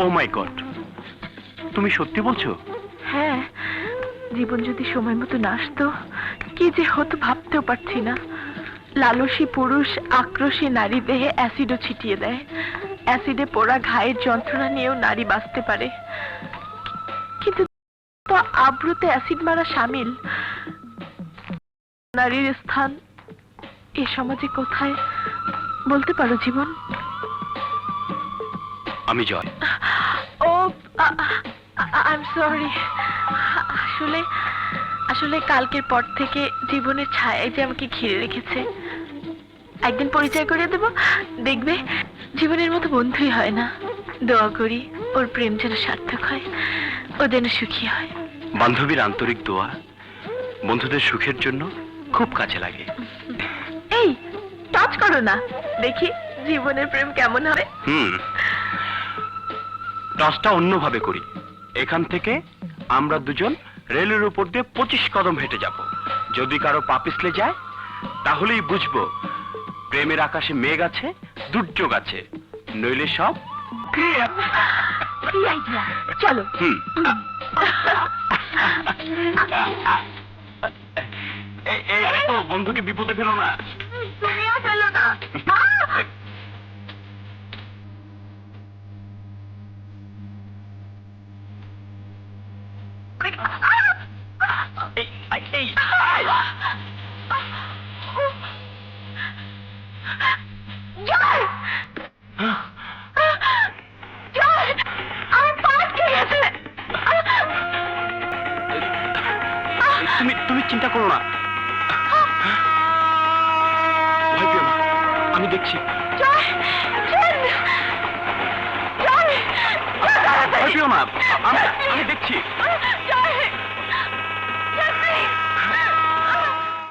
ও মাই god, তুমি সত্যি বলছো? হ্যাঁ, জীবন যদি সময় মতো না আসতো, কি যে হতো ভাবতেও পারছি না। লালসী পুরুষ আক্রোশী নারী দেহে অ্যাসিডও ছিটিয়ে দেয়। অ্যাসিডে পোড়া ঘায়ের যন্ত্রণা নিয়েও নারী বাঁচতে পারে, কিন্তু তো আব্রুতে অ্যাসিড মারা শামিল। নারীর স্থান এ সমাজে কোথায় বলতে পারো জীবন? আমি জয়। ও, আই এম সরি। আসলে আসলে কালকের পর থেকে জীবনের ছায়াই যে আমাকে ঘিরে রেখেছে। একদিন পরিচয় করে দেব, দেখবে জীবনের মতো বন্ধুই হয় না। দোয়া করি ওর প্রেম যেন সার্থক হয়, ও যেন সুখী হয়। বান্ধবীর আন্তরিক দোয়া বন্ধুদের সুখের জন্য খুব কাজে লাগে। এই, টাচ করো না, দেখি জীবনের প্রেম কেমন হবে। টসটা অন্যভাবে করি। এখান থেকে আমরা দুজন রেলের উপর দিয়ে 25 কদম হেঁটে যাব। যদি কারো পা পিছলে যায় তাহলেই বুঝবো প্রেমের আকাশে মেঘ আছে, দুর্যোগ আছে, নইলে সব কি আইডিয়া, চলো। এই দেখো, বন্ধুকে বিপদে ফেলো না। তুমিও ফেলো না। তুমি চিন্তা করো না, ভয় পেও না, আমি দেখছি। ভয় পেও না, আমি দেখছি।